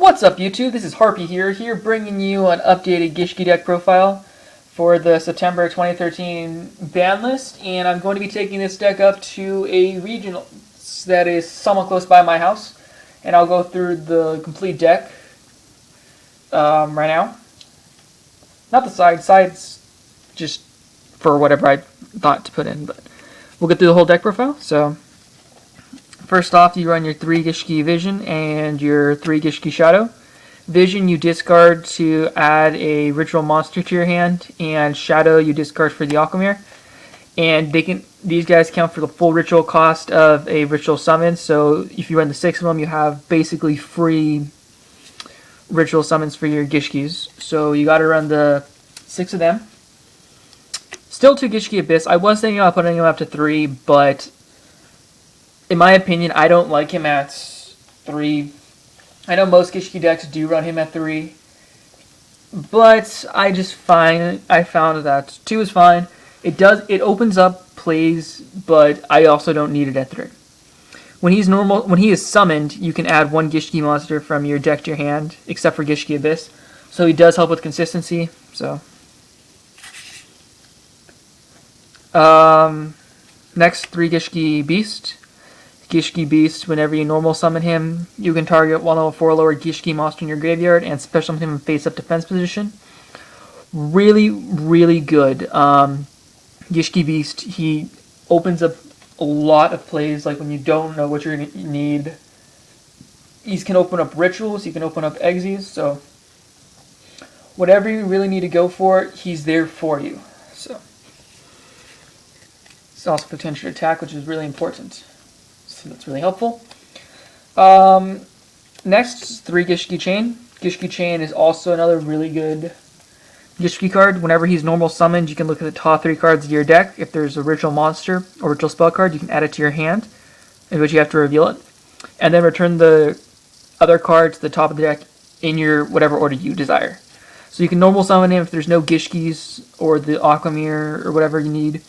What's up, YouTube? This is HarpieHero here, bringing you an updated Gishki Deck Profile for the September 2013 ban list, and I'm going to be taking this deck up to a regional that is somewhat close by my house, and I'll go through the complete deck right now. Not the sides just for whatever I thought to put in, but we'll get through the whole deck profile. So first off, you run your 3 Gishki Vision and your 3 Gishki Shadow. Vision you discard to add a ritual monster to your hand, and Shadow you discard for the Aquamere. And these guys count for the full ritual cost of a ritual summon, so if you run the 6 of them, you have basically free ritual summons for your Gishkis. So you gotta run the 6 of them. Still 2 Gishki Abyss. I was thinking about putting him up to 3, but in my opinion, I don't like him at 3. I know most Gishki decks do run him at 3, but I found that 2 is fine. It opens up plays, but I also don't need it at 3. When he is summoned, you can add 1 Gishki monster from your deck to your hand, except for Gishki Abyss. So he does help with consistency. So next, 3 Gishki Beast. Gishki Beast, whenever you normal summon him, you can target 1 level 4 lower Gishki monster in your graveyard and special summon him in face-up defense position. Really, really good. Gishki Beast, he opens up a lot of plays, like when you don't know what you're going to need. He can open up rituals, he can open up exes, so whatever you really need to go for, he's there for you. So it's also potential attack, which is really important. So that's really helpful. Next, 3 Gishki Chain. Gishki Chain is also another really good Gishki card. Whenever he's normal summoned, you can look at the top 3 cards of your deck. If there's a ritual monster or ritual spell card, you can add it to your hand, in which you have to reveal it. And then return the other card to the top of the deck in your whatever order you desire. So you can normal summon him if there's no Gishkis or the Aquamere or whatever you need.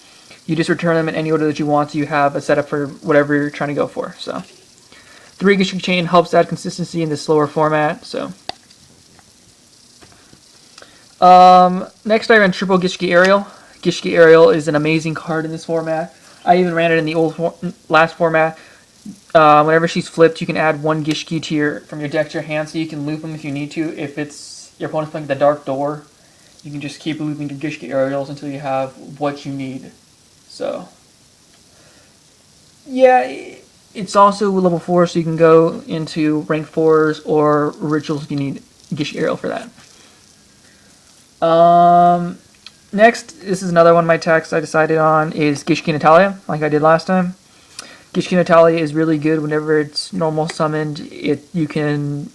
You just return them in any order that you want, so you have a setup for whatever you're trying to go for. So 3 Gishki Chain helps add consistency in the slower format. So next I ran triple Gishki Aerial. Gishki Aerial is an amazing card in this format. I even ran it in the last format. Whenever she's flipped, you can add 1 Gishki from your deck to your hand, so you can loop them if you need to. If it's your opponent's playing the Dark Door, you can just keep looping your Gishki Aerials until you have what you need. So yeah, it's also level 4, so you can go into rank 4s or rituals if you need Gishki Aerial for that. Next, this is another one of my attacks I decided on, is Gishki Natalia, like I did last time. Gishki Natalia is really good whenever it's normal summoned. You can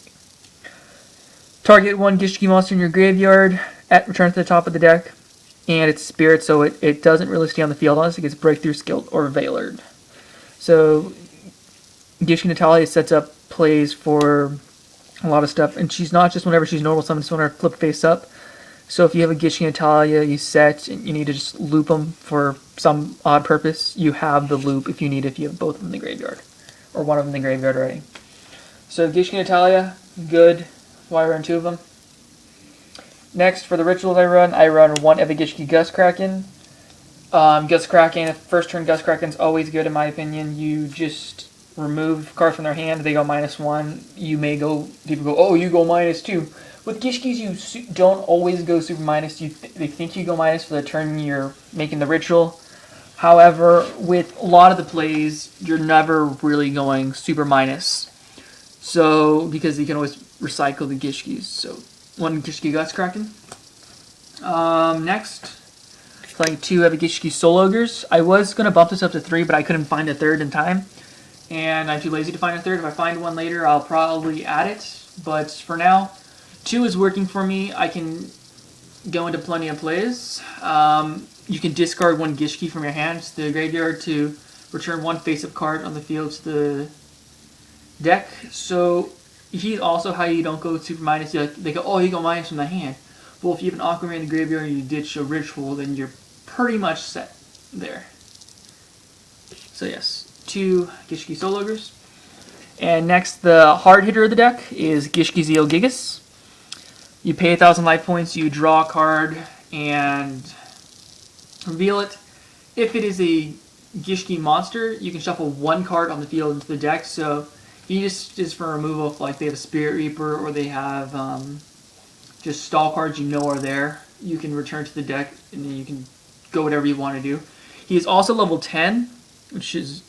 target 1 Gishki monster in your graveyard, return to the top of the deck, and it's spirit, so it doesn't really stay on the field unless it gets breakthrough, skilled, or veilered. So Gishki Natalia sets up plays for a lot of stuff, and she's not just whenever she's normal summoned, it's whenever flip face up. So if you have a Gishki Natalia you set and you need to just loop them for some odd purpose, you have the loop if you have both of them in the graveyard, or one of them in the graveyard already. So Gishki Natalia, good. That's why I run 2 of them. Next, for the rituals I run 1 Eva Gishki Gust Kraken. Gust Kraken, first turn Gust Kraken's always good in my opinion. You just remove cards from their hand, they go -1. People go, oh, you go -2. With Gishkis, you don't always go super minus. They think you go minus for the turn you're making the ritual. However, with a lot of the plays, you're never really going super minus. So, because you can always recycle the Gishkis. So, 1 Gishki Gust Kraken. Next, playing 2 Eva Gishki Soul Ogres. I was going to bump this up to 3, but I couldn't find a 3rd in time. And I'm too lazy to find a 3rd. If I find one later, I'll probably add it. But for now, 2 is working for me. I can go into plenty of plays. You can discard 1 Gishki from your hand to the graveyard to return 1 face-up card on the field to the deck. So he's also how you don't go super minus. They go, oh, you go minus from the hand. Well, if you have an Aquamarine in the graveyard and you ditch a ritual, then you're pretty much set there. So yes, 2 Gishki Soul Ogres. And next, the hard hitter of the deck is Gishki Deck. You pay 1,000 life points, you draw a card, and reveal it. If it is a Gishki monster, you can shuffle one card on the field into the deck. So if you just for removal, if like they have a Spirit Reaper or they have just stall cards you know are there, you can return to the deck and then you can go whatever you want to do. He is also level 10, which is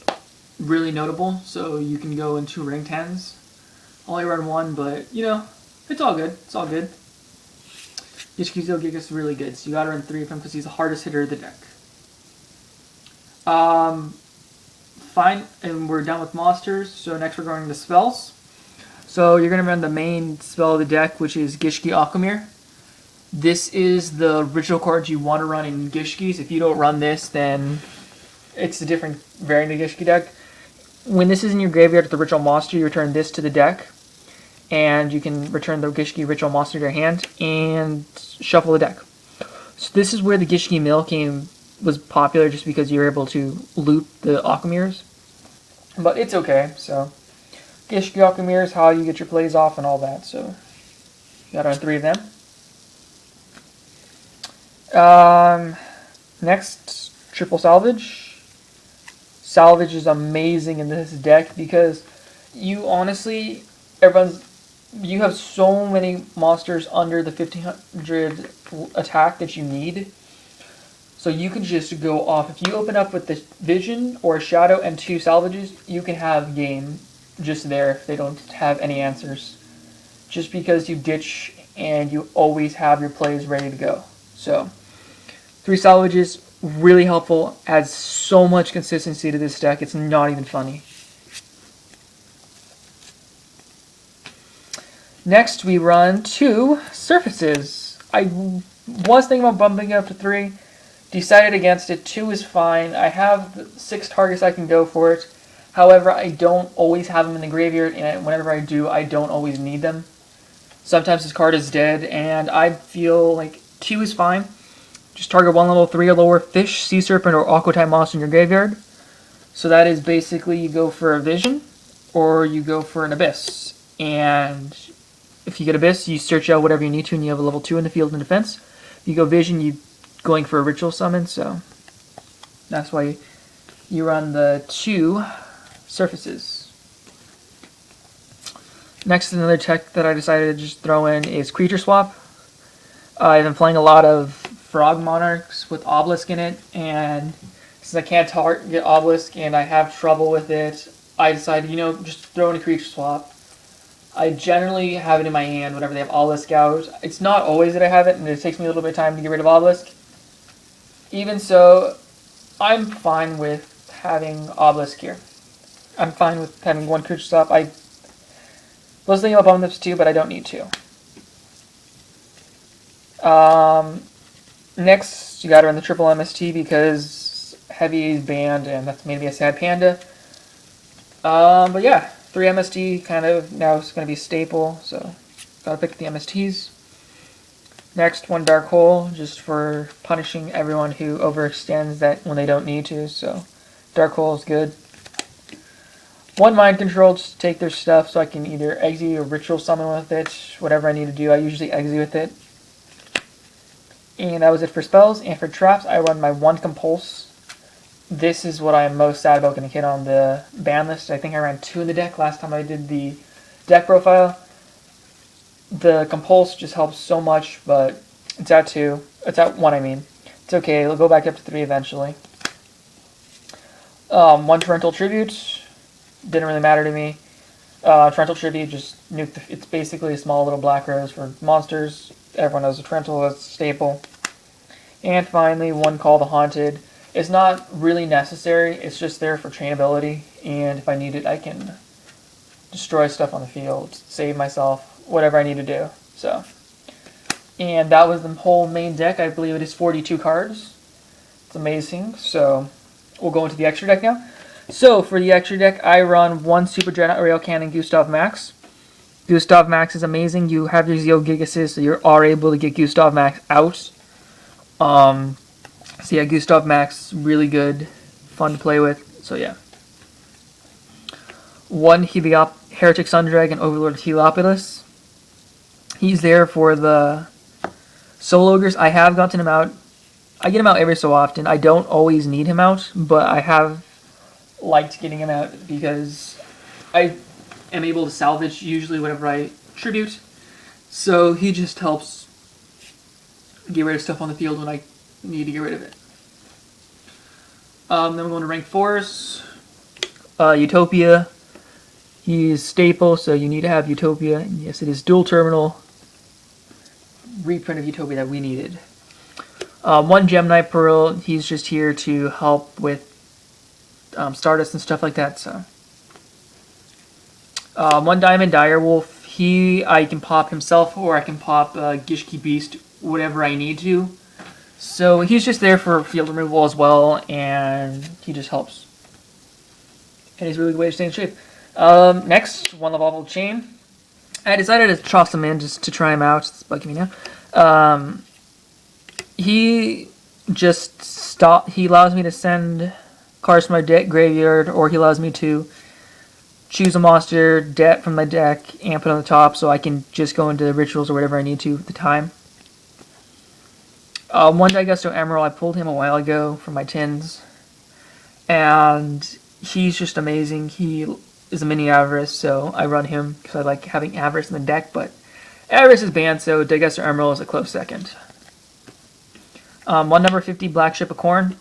really notable. So you can go into ring 10s. Only run one, but you know, it's all good. It's all good. Gishki Deck is really good, so you gotta run 3 of him because he's the hardest hitter of the deck. Fine, and we're done with monsters, so next we're going to spells. So you're going to run the main spell of the deck, which is Gishki Aquamir. This is the ritual card you want to run in Gishkis. If you don't run this, then it's a different variant of Gishki deck. When this is in your graveyard with the ritual monster, you return this to the deck, and you can return the Gishki ritual monster to your hand and shuffle the deck. So this is where the Gishki Mill was popular, just because you were able to loot the Aquamirs. But it's okay, so Gishki Aquamir is how you get your plays off and all that, so you gotta run 3 of them. Next, triple salvage. Salvage is amazing in this deck because you honestly, you have so many monsters under the 1500 attack that you need. So you can just go off. If you open up with the Vision or a Shadow and 2 salvages, you can have game just there if they don't have any answers. Just because you ditch and you always have your plays ready to go. So 3 salvages, really helpful, adds so much consistency to this deck, it's not even funny. Next we run 2 surfaces. I was thinking about bumping it up to 3. Decided against it. 2 is fine. I have 6 targets I can go for it. However, I don't always have them in the graveyard, and whenever I do, I don't always need them. Sometimes this card is dead, and I feel like 2 is fine. Just target 1 level 3 or lower fish, sea serpent, or aqua type monster in your graveyard. So that is basically you go for a Vision, or you go for an Abyss. And if you get Abyss, you search out whatever you need to, and you have a level 2 in the field in defense. If you go Vision, you going for a ritual summon, so that's why you run the 2 surfaces. Next, another tech that I decided to just throw in is Creature Swap. I've been playing a lot of Frog Monarchs with Obelisk in it, and since I can't target Obelisk and I have trouble with it, I decided, you know, just throw in a Creature Swap. I generally have it in my hand whenever they have Obelisk out. It's not always that I have it, and it takes me a little bit of time to get rid of Obelisk. Even so, I'm fine with having Obelisk here. I'm fine with having 1 Creature Swap. I was thinking about bumping this 2, but I don't need to. Next, you gotta run the triple MST because Heavy is banned, and that's made me a sad panda. But yeah, 3 MST kind of now is going to be a staple, so gotta pick the MSTs. Next, 1 Dark Hole, just for punishing everyone who overextends that when they don't need to, so Dark Hole is good. 1 Mind Control, just to take their stuff so I can either exit or ritual summon with it, whatever I need to do. I usually exit with it. And that was it for spells. And for traps, I run my 1 Compulse. This is what I'm most sad about getting hit on the ban list. I think I ran 2 in the deck last time I did the deck profile. The Compulse just helps so much, but it's at 2. It's at 1, I mean. It's okay, it'll go back up to 3 eventually. 1 Torrential Tribute. Didn't really matter to me. Torrential Tribute, just nuke it's basically a small little black rose for monsters. Everyone knows a Torrential is a staple. And finally, 1 Call the Haunted. It's not really necessary, it's just there for trainability, and if I need it, I can destroy stuff on the field, save myself, whatever I need to do. So, and that was the whole main deck. I believe it is 42 cards. It's amazing. So, we'll go into the extra deck now. So, for the extra deck, I run 1 Super Dreadnought Rail Cannon Gustav Max. Gustav Max is amazing. You have your Zeo Gigasis, so you are able to get Gustav Max out. So yeah, Gustav Max, really good, fun to play with, so yeah. 1 Heretic Sundragon, Overlord Heliopolis. He's there for the Soul Ogres. I have gotten him out. I get him out every so often. I don't always need him out, but I have liked getting him out because I am able to salvage usually whenever I tribute. So he just helps get rid of stuff on the field when I need to get rid of it. Then we're going to rank 4s. Utopia. He's staple, so you need to have Utopia. And yes, it is dual terminal reprint of Utopia that we needed. 1 Gemini Pearl. He's just here to help with Stardust and stuff like that. So 1 Diamond Direwolf. I can pop himself, or I can pop Gishki Beast, whatever I need to. So he's just there for field removal as well, and he just helps. And he's a really good way to stay in shape. Next, 1 Level Chain. I decided to toss him in just to try him out. It's bugging me now. He allows me to send cards from my deck graveyard, or he allows me to choose a monster from my deck and put it on the top, so I can just go into the rituals or whatever I need to at the time. 1 Daigusto Emerald. I pulled him a while ago from my tins, and he's just amazing. He is a mini Avarice, so I run him because I like having Avarice in the deck, but Avarice is banned, so Daigusto Emerald is a close second. 1 number 50 Black Ship of Corn,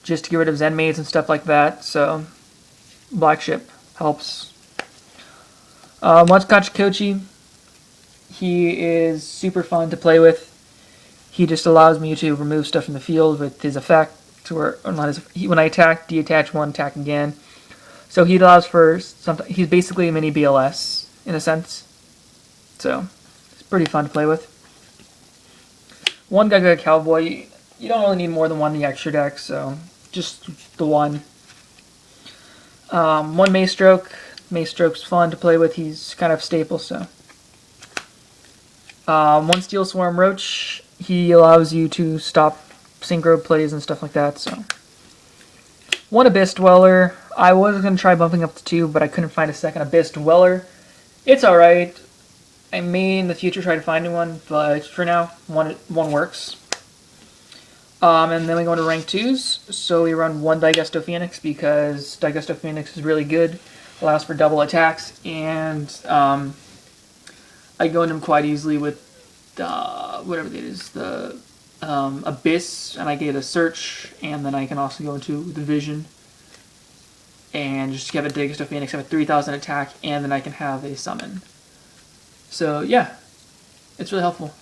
just to get rid of Zen Maids and stuff like that, so Black Ship helps. 1 Kachikochi. He is super fun to play with. He just allows me to remove stuff from the field with his effect, or not his, when I attack, detach 1, attack again. So he allows for something. He's basically a mini BLS in a sense. So it's pretty fun to play with. 1 Gaga Cowboy. You don't really need more than 1 in the extra deck, so just the 1. 1 Maystroke. Maystroke's fun to play with. He's kind of staple, so. 1 Steel Swarm Roach. He allows you to stop synchro plays and stuff like that, so. 1 Abyss Dweller. I was going to try bumping up to 2, but I couldn't find a second Abyss Dweller. It's alright. I may in the future try to find one, but for now, one works. And then we go into rank 2s. So we run 1 Daigusto Phoenix because Daigusto Phoenix is really good. Allows for double attacks, and I go into him quite easily with whatever it is, the Abyss, and I get a Search, and then I can also go into the Vision, and just have a Daigusto Phoenix, have a 3000 attack, and then I can have a Summon. So yeah, it's really helpful.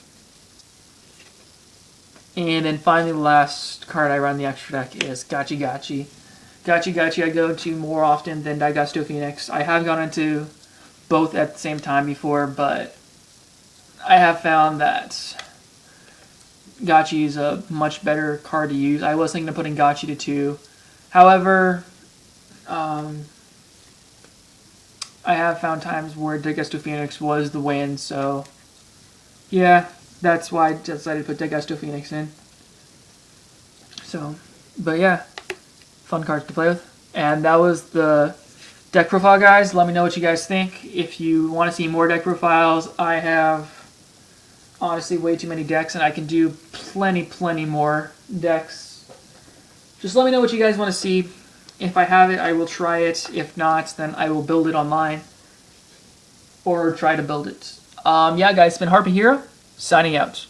And then finally, the last card I run in the extra deck is Gachi Gachi. Gachi Gachi I go to more often than Daigusto Phoenix. I have gone into both at the same time before, but I have found that Gachi is a much better card to use. I was thinking of putting Gachi to 2. However, I have found times where Daigusto Phoenix was the win, so yeah, that's why I decided to put Daigusto Phoenix in. So, but yeah, fun cards to play with. And that was the deck profile, guys. Let me know what you guys think. If you want to see more deck profiles, I have honestly way too many decks, and I can do plenty more decks. Just let me know what you guys want to see. If I have it, I will try it. If not, then I will build it online or try to build it. Yeah, guys, it's been HarpieHero signing out.